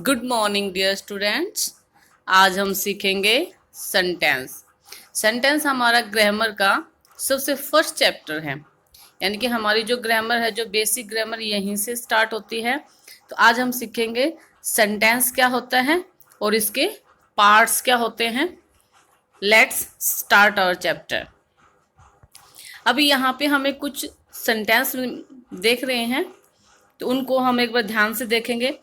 Good morning dear students. आज हम सीखेंगे सेंटेंस। सेंटेंस हमारा ग्रामर का सबसे फर्स्ट चैप्टर है, यानी कि हमारी जो ग्रामर है, जो बेसिक ग्रामर यहीं से स्टार्ट होती है। तो आज हम सीखेंगे सेंटेंस क्या होता है और इसके पार्ट्स क्या होते हैं। Let's start our chapter. अभी यहाँ पे हमें कुछ सेंटेंस देख रहे हैं, तो उनको हम एक बार ध्यान से देखेंगे।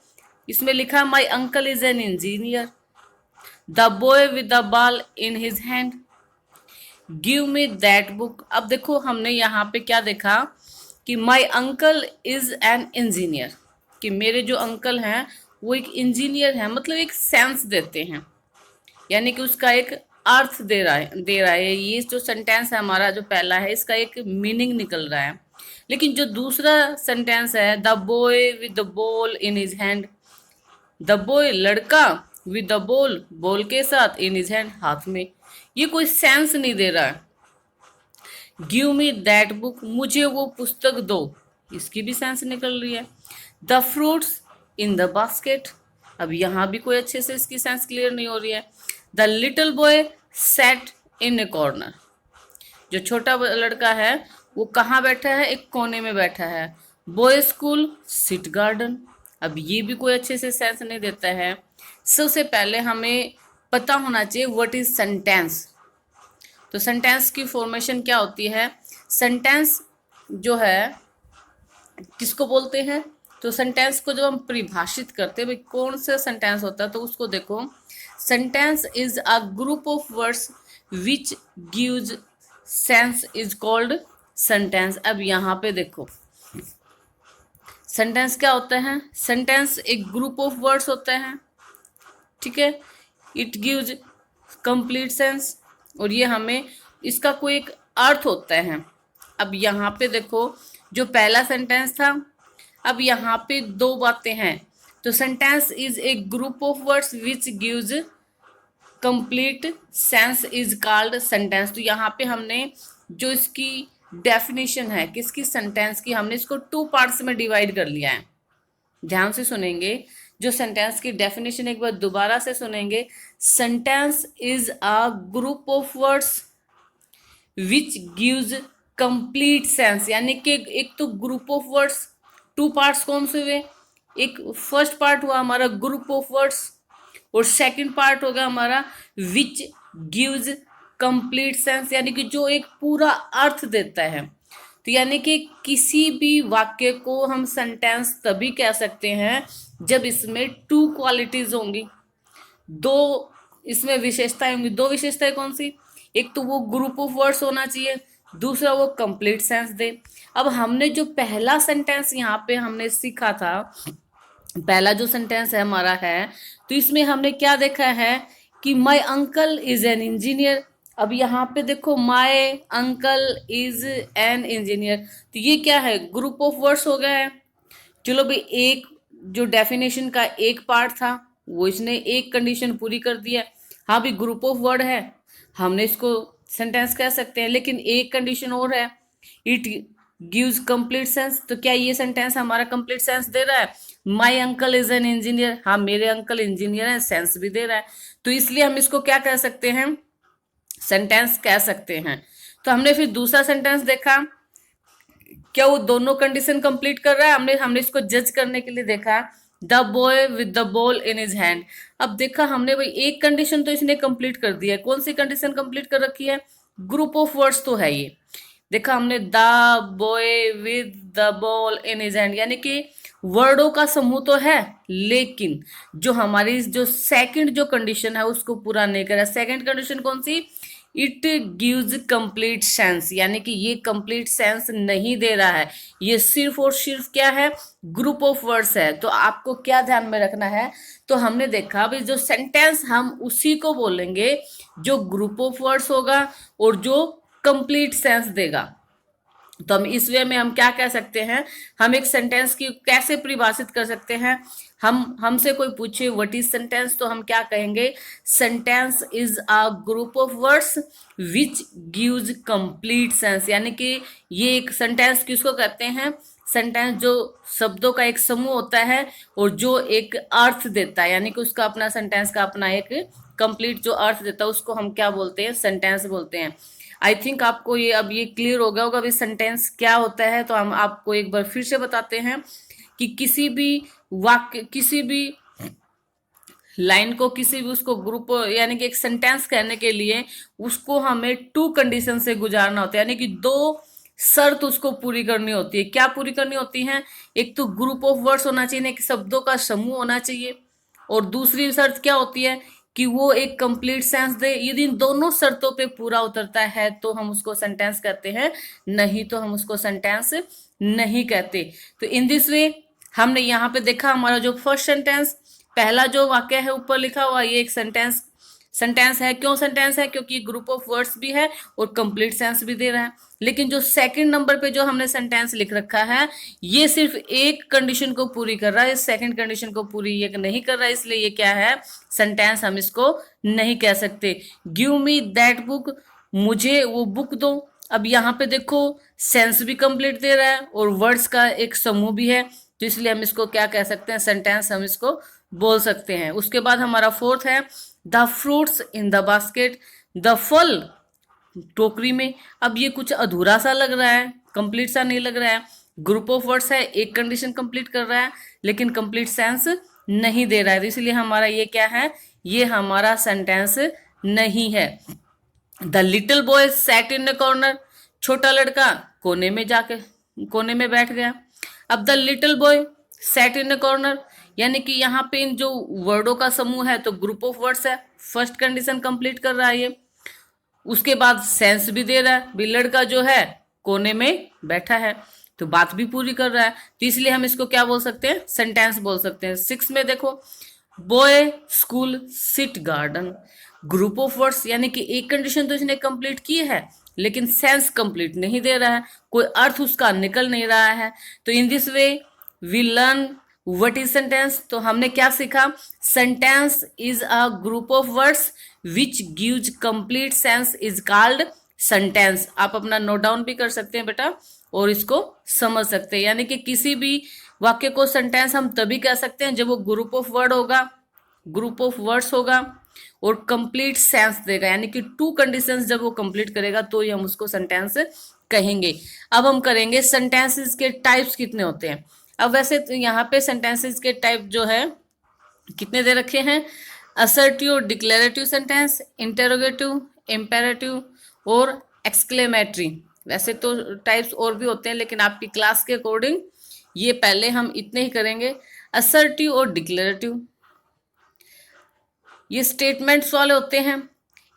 इसमें लिखा my uncle is an engineer, the boy with the ball in his hand, give me that book. अब देखो हमने यहाँ पे क्या देखा कि my uncle is an engineer, कि मेरे जो अंकल हैं वो एक इंजीनियर हैं, मतलब एक सेंस देते हैं, यानी कि उसका एक अर्थ दे रहा है। ये जो सेंटेंस है हमारा जो पहला है, इसका एक मीनिंग निकल रहा है। लेकिन जो दूसरा सेंटेंस है, the boy with the ball in his hand, the boy लड़का, विद द बॉल बॉल के साथ, इन हिज हैंड हाथ में, ये कोई सेंस नहीं दे रहा है। गिव मी दैट बुक, मुझे वो पुस्तक दो, इसकी भी सेंस निकल रही है। The fruits in the basket, अब यहां भी कोई अच्छे से इसकी सेंस क्लियर नहीं हो रही है। The little boy set in A corner, जो छोटा लड़का है वो कहाँ बैठा है, एक कोने में बैठा है। बॉय स्कूल सिट गार्डन, अब ये भी कोई अच्छे से सेंस नहीं देता है। सबसे पहले हमें पता होना चाहिए व्हाट इज सेंटेंस। तो सेंटेंस की फॉर्मेशन क्या होती है, सेंटेंस जो है किसको बोलते हैं। तो सेंटेंस को जब हम परिभाषित करते हैं, भाई कौन सा सेंटेंस होता है, तो उसको देखो, sentence is a group of words which gives sense is called sentence. अब यहाँ पे देखो सेंटेंस क्या होता है, सेंटेंस एक ग्रुप ऑफ वर्ड्स होता है, ठीक है। इट गिव्स कंप्लीट सेंस, और ये हमें इसका कोई एक अर्थ होता है। अब यहाँ पे देखो जो पहला सेंटेंस था, अब यहाँ पे दो बातें हैं। तो sentence is a group of words which gives complete sense is called sentence. तो यहाँ पे हमने जो इसकी डेफिनेशन है किसकी, सेंटेंस की, हमने इसको टू पार्ट्स में डिवाइड कर लिया है। ध्यान से सुनेंगे, जो सेंटेंस की डेफिनेशन एक बार दोबारा से सुनेंगे। Sentence is a group of words which gives complete sense, यानी कि एक तो group of words, two parts कौन से हुए, एक फर्स्ट पार्ट हुआ हमारा ग्रुप ऑफ वर्ड्स, और सेकंड पार्ट होगा हमारा विच गिव्स कंप्लीट सेंस, यानी कि जो एक पूरा अर्थ देता है। तो यानी कि किसी भी वाक्य को हम सेंटेंस तभी कह सकते हैं जब इसमें टू क्वालिटीज होंगी, दो इसमें विशेषताएं होंगी। दो विशेषताएं कौन सी, एक तो वो ग्रुप ऑफ वर्ड्स होना चाहिए, दूसरा वो कंप्लीट सेंस दे। अब हमने जो पहला सेंटेंस यहाँ पे हमने सीखा था, पहला जो सेंटेंस है हमारा है, तो इसमें हमने क्या देखा है कि my uncle is an engineer. अब यहाँ पे देखो my uncle is an engineer, तो ये क्या है, ग्रुप ऑफ वर्ड्स हो गया है। चलो भाई, एक जो डेफिनेशन का एक पार्ट था वो इसने एक कंडीशन पूरी कर दिया। हाँ भी ग्रुप ऑफ वर्ड है, हमने इसको सेंटेंस कह सकते हैं, लेकिन एक कंडीशन और है, इट गिव्स कंप्लीट सेंस। तो क्या ये सेंटेंस हमारा कंप्लीट सेंस दे रहा है, my uncle is an engineer, हाँ मेरे अंकल इंजीनियर है, सेंस भी दे रहा है। तो इसलिए हम इसको क्या कह सकते हैं, सेंटेंस कह सकते हैं। तो हमने फिर दूसरा सेंटेंस देखा, क्या वो दोनों कंडीशन कंप्लीट कर रहा है, हमने इसको जज करने के लिए देखा, the boy with the ball in his hand. अब देखा हमने भाई एक कंडीशन तो इसने कंप्लीट कर दिया है, कौन सी कंडीशन कंप्लीट कर रखी है, ग्रुप ऑफ वर्ड्स तो है ये। देखा हमने the boy with the ball in his hand, यानी कि वर्डों का समूह तो है, लेकिन जो हमारी जो सेकंड जो कंडीशन है उसको पूरा नहीं करा। सेकंड कंडीशन कौन सी, इट गिव्स कंप्लीट सेंस, यानी कि ये कंप्लीट सेंस नहीं दे रहा है, ये सिर्फ और सिर्फ क्या है, ग्रुप ऑफ वर्ड्स है। तो आपको क्या ध्यान में रखना है, तो हमने देखा भाई जो सेंटेंस हम उसी को बोलेंगे जो ग्रुप ऑफ वर्ड्स होगा और जो कंप्लीट सेंस देगा। तो हम इस वे में हम क्या कह सकते हैं, हम एक सेंटेंस की कैसे परिभाषित कर सकते हैं, हमसे कोई पूछे व्हाट इज सेंटेंस, तो हम क्या कहेंगे, sentence is a group of words which gives complete sense, यानी कि ये एक सेंटेंस किसको कहते हैं, सेंटेंस जो शब्दों का एक समूह होता है और जो एक अर्थ देता है, यानी कि उसका अपना सेंटेंस का अपना एक कंप्लीट जो अर्थ देता है, उसको हम क्या बोलते हैं? सेंटेंस बोलते हैं। आई थिंक आपको ये अब ये क्लियर हो गया होगा अभी सेंटेंस क्या होता है। तो हम आपको एक बार फिर से बताते हैं कि किसी भी वाक्य, किसी भी लाइन को, किसी भी उसको ग्रुप यानी कि एक सेंटेंस कहने के लिए उसको हमें टू कंडीशन से गुजारना होता है, यानी कि दो शर्त उसको पूरी करनी होती है। क्या पूरी करनी होती है? एक तो ग्रुप ऑफ वर्ड्स होना चाहिए, कि शब्दों का समूह होना चाहिए, और दूसरी शर्त क्या होती है कि वो एक कंप्लीट सेंस दे। यदि इन दोनों शर्तों पे पूरा उतरता है तो हम उसको सेंटेंस कहते हैं, नहीं तो हम उसको सेंटेंस नहीं कहते। तो इन दिस वे हमने यहाँ पे देखा हमारा जो फर्स्ट सेंटेंस, पहला जो वाक्य है ऊपर लिखा हुआ, ये एक सेंटेंस है। क्यों सेंटेंस है? क्योंकि ग्रुप ऑफ वर्ड्स भी है और कंप्लीट सेंस भी दे रहा है। लेकिन जो सेकंड नंबर पे जो हमने सेंटेंस लिख रखा है, ये सिर्फ एक कंडीशन को पूरी कर रहा है, सेकंड कंडीशन को पूरी ये नहीं कर रहा है, इसलिए ये क्या है? सेंटेंस हम इसको नहीं कह सकते। गिव मी दैट बुक, मुझे वो बुक दो। अब यहाँ पे देखो सेंस भी कंप्लीट दे रहा है और वर्ड्स का एक समूह भी है, तो इसलिए हम इसको क्या कह सकते हैं? सेंटेंस हम इसको बोल सकते हैं। उसके बाद हमारा फोर्थ है the fruits in the basket, the फल टोकरी में। अब ये कुछ अधूरा सा लग रहा है, कंप्लीट सा नहीं लग रहा है। ग्रुप ऑफ वर्ड्स है, एक कंडीशन कंप्लीट कर रहा है लेकिन कंप्लीट सेंस नहीं दे रहा है, तो इसलिए हमारा ये क्या है? ये हमारा सेंटेंस नहीं है। The little boy sat in the corner, छोटा लड़का कोने में बैठ गया। अब the little boy sat in the corner, यानी कि यहाँ पे इन जो वर्डों का समूह है तो ग्रुप ऑफ वर्ड्स है, फर्स्ट कंडीशन कंप्लीट कर रहा है ये। उसके बाद सेंस भी दे रहा है, भी लड़का जो है कोने में बैठा है, तो बात भी पूरी कर रहा है, तो इसलिए हम इसको क्या बोल सकते हैं? सेंटेंस बोल सकते हैं। 6 में देखो boy school sit garden, group of words, यानी कि एक कंडीशन तो इसने कंप्लीट की है लेकिन सेंस कंप्लीट नहीं दे रहा है, कोई अर्थ उसका निकल नहीं रहा है। तो in this way we learn what is sentence. तो हमने क्या सीखा? Sentence is a group of words which gives complete sense is called sentence. आप अपना नोट डाउन भी कर सकते हैं बेटा और इसको समझ सकते हैं, यानी कि किसी भी वाक्य को सेंटेंस हम तभी कह सकते हैं जब वो ग्रुप ऑफ वर्ड्स होगा और कंप्लीट सेंस देगा, यानी कि टू कंडीशंस जब वो कंप्लीट करेगा तो ही हम उसको सेंटेंस कहेंगे। अब हम करेंगे सेंटेंसेस के टाइप्स कितने होते हैं। अब वैसे तो यहाँ पे सेंटेंसेस के टाइप जो है कितने दे रखे हैं? Assertive, declarative sentence, interrogative, imperative और एक्सक्लेमेटरी। वैसे तो टाइप्स और भी होते हैं लेकिन आपकी क्लास के अकॉर्डिंग ये पहले हम इतने ही करेंगे। असर्टिव और डिक्लेरेटिव ये स्टेटमेंट्स वाले होते हैं।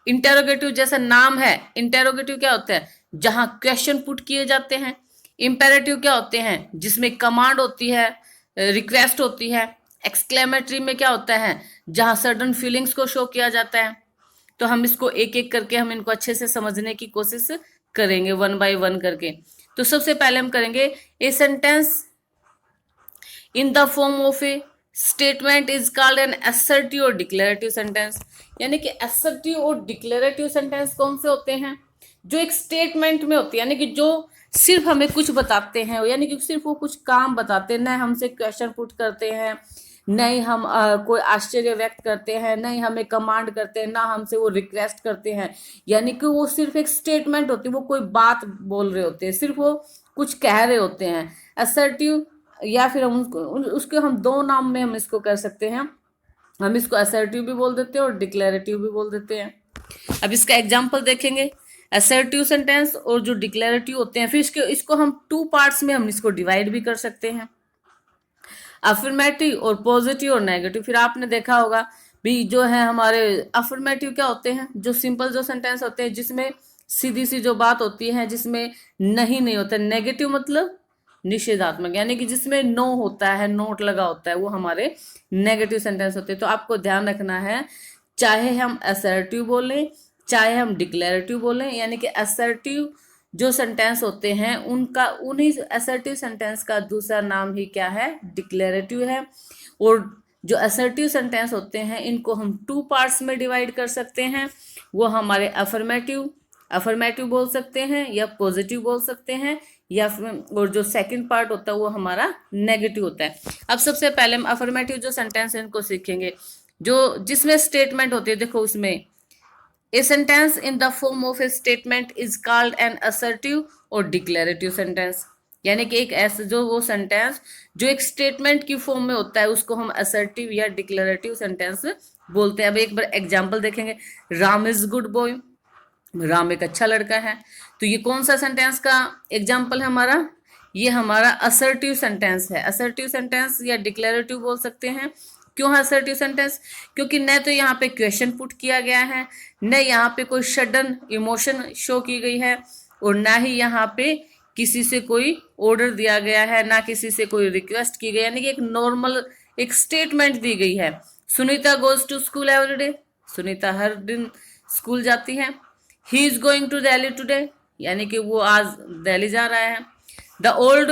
इंटेरोगेटिव जैसा नाम है, इंटेरोगेटिव क्या होता है? जहां क्वेश्चन पुट किए जाते हैं। इंपेरेटिव क्या होते हैं? जिसमें कमांड होती है, रिक्वेस्ट होती है। एक्सक्लेमेटरी में क्या होता है? जहां सडन फीलिंग्स को शो किया जाता है। तो हम इसको एक एक करके हम इनको अच्छे से समझने की कोशिश करेंगे, वन बाय वन करके। तो सबसे पहले हम करेंगे ए sentence in the form of A statement is called N assertive और डिक्लेरेटिव सेंटेंस। यानी कि असर्टिव और डिक्लेरेटिव सेंटेंस कौन से होते हैं? जो एक स्टेटमेंट में होती है, यानी कि जो सिर्फ हमें कुछ बताते हैं, यानी कि सिर्फ वो कुछ काम बताते हैं, न हमसे क्वेश्चन पुट करते हैं, नहीं हम कोई आश्चर्य व्यक्त करते हैं, नहीं हमें कमांड करते हैं, ना हमसे वो रिक्वेस्ट करते हैं। यानी कि वो सिर्फ एक स्टेटमेंट होती है, वो कोई बात बोल रहे होते हैं, सिर्फ वो कुछ कह रहे होते हैं। असर्टिव या फिर हम उसके हम दो नाम में हम इसको कर सकते हैं, हम इसको असर्टिव भी बोल देते हैं और डिक्लेरेटिव भी बोल देते हैं। अब इसका एग्जाम्पल देखेंगे, असर्टिव सेंटेंस और जो डिक्लेरेटिव होते हैं, फिर इसको हम टू पार्ट्स में हम इसको डिवाइड भी कर सकते हैं, अफर्मेटिव और पॉजिटिव और नेगेटिव। फिर आपने देखा होगा भी जो है हमारे अफर्मेटिव क्या होते हैं? जो सिंपल जो सेंटेंस होते हैं जिसमें सीधी सी जो बात होती है, जिसमें नहीं होता। नेगेटिव मतलब निषेधात्मक, यानी कि जिसमें नो होता है, नोट लगा होता है, वो हमारे नेगेटिव सेंटेंस होते हैं। तो आपको ध्यान रखना है, चाहे हम असर्टिव बोलें चाहे हम डिक्लेरेटिव बोलें, यानी कि असर्टिव जो सेंटेंस होते हैं उनका, उन्हीं असर्टिव सेंटेंस का दूसरा नाम ही क्या है? डिक्लेरेटिव है। और जो असर्टिव सेंटेंस होते हैं इनको हम टू पार्ट्स में डिवाइड कर सकते हैं, वो हमारे अफर्मेटिव बोल सकते हैं या पॉजिटिव बोल सकते हैं या फिर, और जो सेकंड पार्ट होता है वो हमारा नेगेटिव होता है। अब सबसे पहले हम अफर्मेटिव जो सेंटेंस है इनको सीखेंगे, जो जिसमें स्टेटमेंट होती है। देखो उसमें ए sentence in the form of A statement is called N assertive और डिक्लेरेटिव सेंटेंस। यानी कि एक ऐसा जो वो सेंटेंस जो एक स्टेटमेंट की फॉर्म में होता है उसको हम असर्टिव या डिक्लेरेटिव सेंटेंस बोलते हैं। अब एक बार एग्जांपल देखेंगे, Ram is good boy, Ram एक अच्छा लड़का है। तो ये कौन सा सेंटेंस का एग्जाम्पल है हमारा, ये हमारा असर्टिव सेंटेंस है। असर्टिव सेंटेंस या डिक्लेरेटिव बोल सकते हैं। क्यों है असर्टिव सेंटेंस, क्योंकि न तो यहाँ पे क्वेश्चन पुट किया गया है, न यहाँ पे कोई सडन इमोशन शो की गई है, और ना ही यहाँ पे किसी से कोई ऑर्डर दिया गया है, ना किसी से कोई रिक्वेस्ट की गई, यानी कि एक नॉर्मल एक स्टेटमेंट दी गई है। Sunita goes to school every day, Sunita हर दिन स्कूल जाती है। He is going to Delhi today, यानी कि वो आज दिल्ली जा रहा है। The old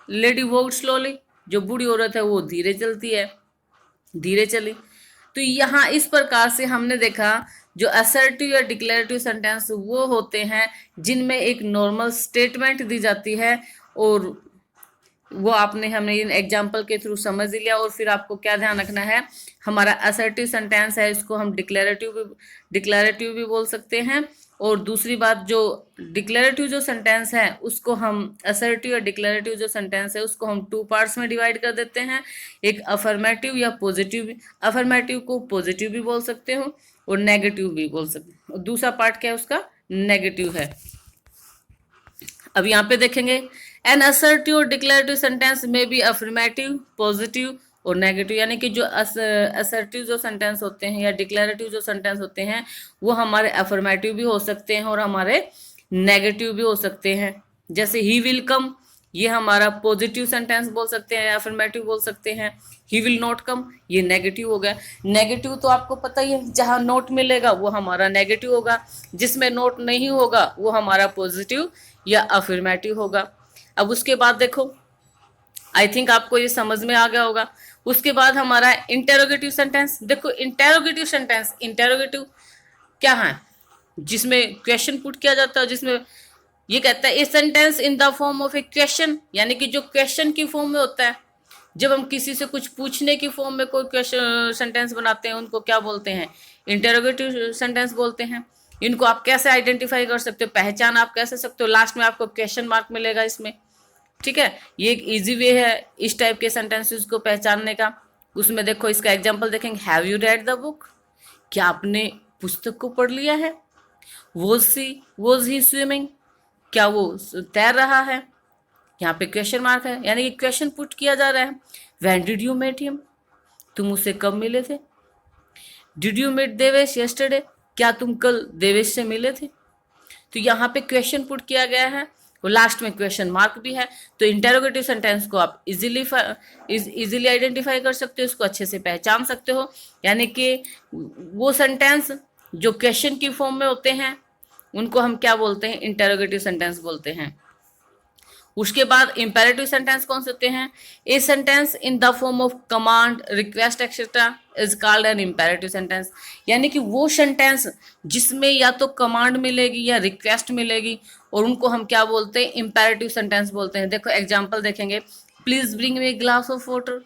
lady walked slowly, जो बूढ़ी औरत है वो धीरे चलती है, धीरे चली। तो यहाँ इस प्रकार से हमने देखा जो असर्टिव या डिक्लेरेटिव सेंटेंस वो होते हैं जिनमें एक नॉर्मल स्टेटमेंट दी जाती है, और वो हमने इन एग्जाम्पल के थ्रू समझ लिया। और फिर आपको क्या ध्यान रखना है, हमारा असर्टिव सेंटेंस है इसको हम डिक्लेरेटिव भी बोल सकते हैं। और दूसरी बात, जो डिक्लेरेटिव जो सेंटेंस है उसको हम असर्टिव या डिक्लेरेटिव जो सेंटेंस है उसको हम 2 पार्ट्स में डिवाइड कर देते हैं, एक अफर्मेटिव या पॉजिटिव। अफर्मेटिव को पॉजिटिव भी बोल सकते हो और नेगेटिव भी बोल सकते हो, और दूसरा पार्ट क्या है उसका, नेगेटिव है। अब यहाँ पे देखेंगे, एन असर्टिव और डिक्लेरेटिव सेंटेंस में भी अफर्मेटिव, पॉजिटिव और नेगेटिव, यानी कि जो असर्टिव जो सेंटेंस होते हैं या डिक्लेरेटिव जो सेंटेंस होते हैं वो हमारे अफर्मेटिव भी हो सकते हैं और हमारे नेगेटिव भी हो सकते हैं। जैसे ही विल कम, ये हमारा पॉजिटिव सेंटेंस बोल सकते हैं, अफर्मेटिव बोल सकते हैं। ही विल नॉट कम, ये नेगेटिव हो गया। नेगेटिव तो आपको पता ही है, जहाँ नोट मिलेगा वो हमारा नेगेटिव होगा, जिसमें नोट नहीं होगा वो हमारा पॉजिटिव या अफर्मेटिव होगा। अब उसके बाद देखो, आई थिंक आपको ये समझ में आ गया होगा। उसके बाद हमारा इंटेरोगेटिव सेंटेंस। देखो इंटेरोगेटिव सेंटेंस, इंटेरोगेटिव क्या है, जिसमें क्वेश्चन पुट किया जाता है, जिसमें ये कहता है a sentence in the form of A question, यानी कि जो क्वेश्चन की फॉर्म में होता है। जब हम किसी से कुछ पूछने की फॉर्म में कोई क्वेश्चन सेंटेंस बनाते हैं उनको क्या बोलते हैं, इंटेरोगेटिव सेंटेंस बोलते हैं। इनको आप कैसे आइडेंटिफाई कर सकते हो, पहचान आप कैसे सकते हो, लास्ट में आपको क्वेश्चन मार्क मिलेगा इसमें, ठीक है। ये एक इजी वे है इस टाइप के सेंटेंसेस को पहचानने का। उसमें देखो इसका एग्जांपल देखेंगे, have you read the book, क्या आपने पुस्तक को पढ़ लिया है। वॉज ही स्विमिंग, क्या वो तैर रहा है। यहाँ पे क्वेश्चन मार्क है, यानी कि क्वेश्चन पुट किया जा रहा है। When did you meet him, तुम उससे कब मिले थे। Did you meet Devesh yesterday, क्या तुम कल देवेश से मिले थे। तो यहाँ पे क्वेश्चन पुट किया गया है और लास्ट में क्वेश्चन मार्क भी है। तो इंटेरोगेटिव सेंटेंस को आप इजीली आइडेंटिफाई कर सकते हो, इसको अच्छे से पहचान सकते हो। यानी कि वो सेंटेंस जो क्वेश्चन की फॉर्म में होते हैं उनको हम क्या बोलते हैं, इंटेरोगेटिव सेंटेंस बोलते हैं। उसके बाद इंपेरेटिव सेंटेंस कौन से होते हैं, ए sentence in the form of command, request etcetera is called N imperative sentence. यानी कि वो सेंटेंस जिसमें या तो कमांड मिलेगी या रिक्वेस्ट मिलेगी, और उनको हम क्या बोलते हैं, इंपेरेटिव सेंटेंस बोलते हैं। देखो एग्जांपल देखेंगे, please bring me glass of water,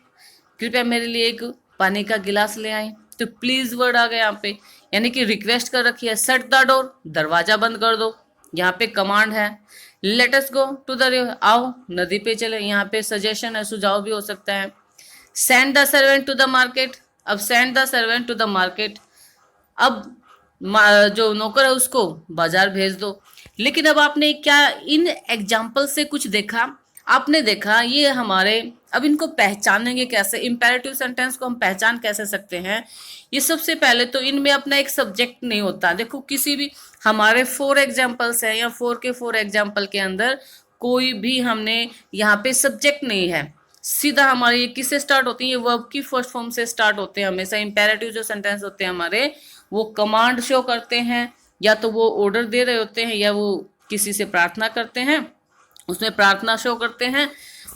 कृपया मेरे लिए एक पानी का गिलास ले आए। तो प्लीज वर्ड आ गया यहाँ पे, यानी कि रिक्वेस्ट कर रखी है। शट द डोर, दरवाजा बंद कर दो, यहाँ पे कमांड है। Let us go to the river, आओ नदी पे चले, यहाँ पे सजेशन है, सुझाव भी हो सकता है। Send the servant to the market, अब send the servant to the market, अब जो नौकर है उसको बाजार भेज दो। लेकिन अब आपने क्या इन एग्जाम्पल से कुछ देखा, आपने देखा ये हमारे, अब इनको पहचानेंगे कैसे, इंपेरेटिव सेंटेंस को हम पहचान कैसे सकते हैं। ये सबसे पहले तो इनमें अपना एक सब्जेक्ट नहीं होता। देखो किसी भी हमारे 4 एग्जाम्पल्स हैं या 4 के 4 एग्जाम्पल के अंदर कोई भी हमने यहाँ पे सब्जेक्ट नहीं है, सीधा हमारे ये किससे स्टार्ट होती है, ये वर्ब की फर्स्ट फॉर्म से स्टार्ट होते हैं हमेशा। इंपेरेटिव जो सेंटेंस होते हैं हमारे वो कमांड शो करते हैं, या तो वो ऑर्डर दे रहे होते हैं या वो किसी से प्रार्थना करते हैं, उसमें प्रार्थना शो करते हैं,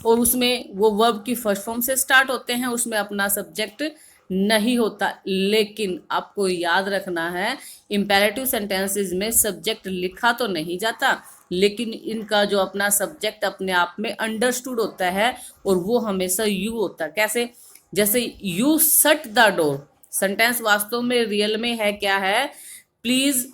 और उसमें वो वर्ब की फर्स्ट फॉर्म से स्टार्ट होते हैं, उसमें अपना सब्जेक्ट नहीं होता। लेकिन आपको याद रखना है इंपेरेटिव सेंटेंसेस में सब्जेक्ट लिखा तो नहीं जाता, लेकिन इनका जो अपना सब्जेक्ट अपने आप में अंडरस्टूड होता है और वो हमेशा यू होता है। कैसे? जैसे you shut the door, sentence वास्तव में रियल में है क्या है, please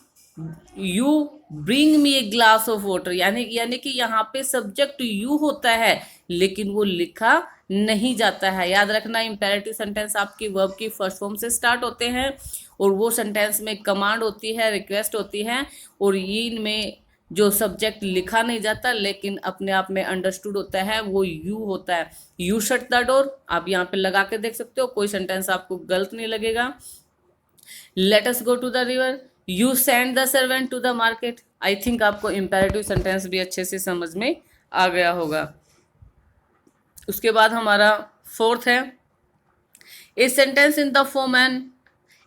you bring me a glass of water, यानी कि यहाँ पे सब्जेक्ट यू होता है लेकिन वो लिखा नहीं जाता है। याद रखना, इंपेरेटिव सेंटेंस आपकी वर्ब की फर्स्ट फॉर्म से स्टार्ट होते हैं और वो सेंटेंस में कमांड होती है, रिक्वेस्ट होती है, और इनमें जो सब्जेक्ट लिखा नहीं जाता लेकिन अपने आप में अंडरस्टूड होता है वो यू होता है। यू शट द डोर आप यहाँ पे लगा के देख सकते हो, कोई सेंटेंस आपको गलत नहीं लगेगा। Let us go to the river, you send the servant to the market. I think आपको इंपेरेटिव सेंटेंस भी अच्छे से समझ में आ गया होगा। उसके बाद हमारा फोर्थ है, a sentence in the form an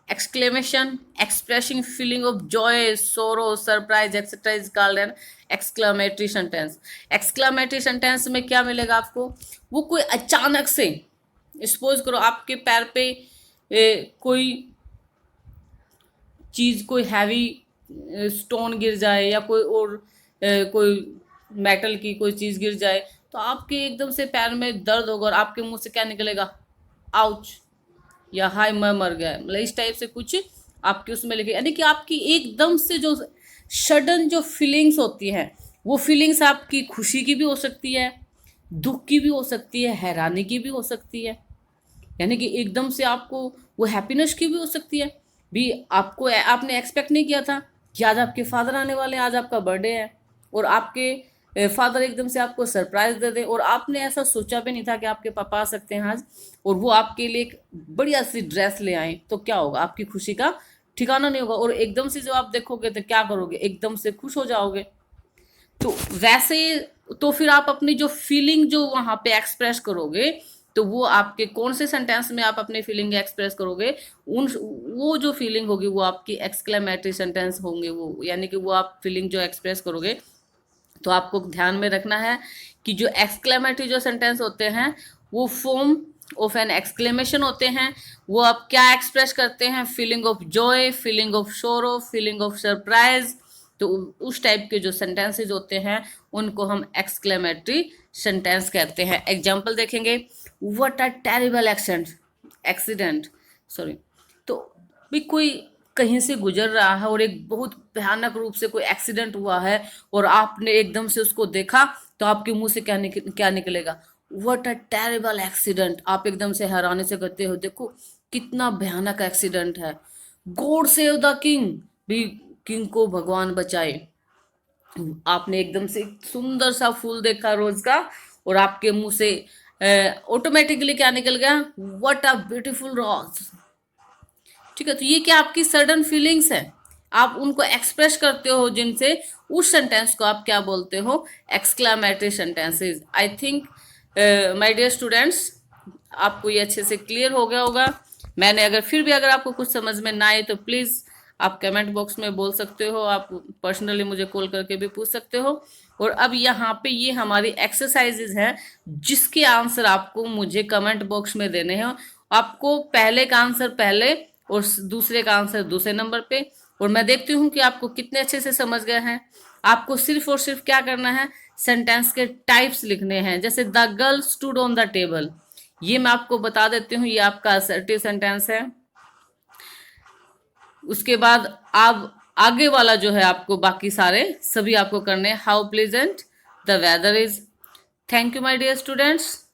exclamation expressing feeling of joy, sorrow, surprise etcetera is called an exclamatory sentence. Exclamatory sentence में क्या मिलेगा आपको, वो कोई अचानक से, सपोज करो आपके पैर पे कोई चीज़, कोई हैवी स्टोन गिर जाए या कोई और कोई मेटल की कोई चीज़ गिर जाए तो आपके एकदम से पैर में दर्द होगा और आपके मुंह से क्या निकलेगा, आउच या हाय मैं मर गया, मतलब इस टाइप से कुछ आपके उसमें लिखे, यानी कि आपकी एकदम से जो सडन जो फीलिंग्स होती हैं वो फीलिंग्स आपकी खुशी की भी हो सकती है, दुख की भी हो सकती है, हैरानी की भी हो सकती है, यानी कि एकदम से आपको वो हैप्पीनेस की भी हो सकती है भी। आपको आपने एक्सपेक्ट नहीं किया था कि आज आपके फादर आने वाले हैं, आज आपका बर्थडे है और आपके फादर एकदम से आपको सरप्राइज दे दे और आपने ऐसा सोचा भी नहीं था कि आपके पापा आ सकते हैं आज, और वो आपके लिए एक बढ़िया सी ड्रेस ले आए, तो क्या होगा, आपकी खुशी का ठिकाना नहीं होगा और एकदम से जो आप देखोगे तो क्या करोगे, एकदम से खुश हो जाओगे। तो वैसे तो फिर आप अपनी जो फीलिंग जो वहाँ पे एक्सप्रेस करोगे तो वो आपके कौन से सेंटेंस में आप अपनी फीलिंग एक्सप्रेस करोगे, वो जो फीलिंग होगी वो आपकी एक्सक्लेमेटरी सेंटेंस होंगे, वो यानी कि वो आप फीलिंग जो एक्सप्रेस करोगे। तो आपको ध्यान में रखना है कि जो एक्सक्लेमेटरी जो सेंटेंस होते हैं वो फॉर्म ऑफ एन एक्सक्लेमेशन होते हैं। वो आप क्या एक्सप्रेस करते हैं, feeling of Joy, feeling of sorrow, feeling of surprise. तो उस टाइप के जो सेंटेंसेज होते हैं उनको हम एक्सक्लेमेटरी सेंटेंस कहते हैं। एग्जाम्पल देखेंगे, what a terrible accident, sorry, तो भी कोई कहीं से गुजर रहा है और एक बहुत भयानक रूप से कोई एक्सीडेंट हुआ है और आपने एकदम से उसको देखा तो आपके मुंह से क्या निकलेगा, व्हाट अ टेरिबल एक्सीडेंट। आप एकदम से हैरानी से कहते हो देखो कितना भयानक एक्सीडेंट है। गॉड सेव द किंग, भी किंग को भगवान बचाए। आपने एकदम से सुंदर सा फूल देखा रोज का और आपके मुंह से ऑटोमेटिकली क्या निकल गया, व्हाट अ ब्यूटीफुल रोज। ठीक है, तो ये क्या आपकी सडन फीलिंग्स है, आप उनको एक्सप्रेस करते हो जिनसे उस सेंटेंस को आप क्या बोलते हो, exclamatory sentences. I think my dear students आपको ये अच्छे से क्लियर हो गया होगा। मैंने अगर फिर भी अगर आपको कुछ समझ में ना आए तो प्लीज़ आप कमेंट बॉक्स में बोल सकते हो, आप पर्सनली मुझे कॉल करके भी पूछ सकते हो। और अब यहाँ पे ये हमारी एक्सरसाइजेज हैं जिसके आंसर आपको मुझे कमेंट बॉक्स में देने हैं। आपको पहले का आंसर पहले और दूसरे का आंसर दूसरे नंबर पे, और मैं देखती हूँ कि आपको कितने अच्छे से समझ गए हैं। आपको सिर्फ और सिर्फ क्या करना है, सेंटेंस के टाइप्स लिखने हैं। जैसे the girl stood on the table, ये मैं आपको बता देती हूँ, ये आपका असर्टिव सेंटेंस है। उसके बाद आप आगे वाला जो है आपको बाकी सारे सभी आपको करने हैं। How pleasant the weather is. Thank you my dear students.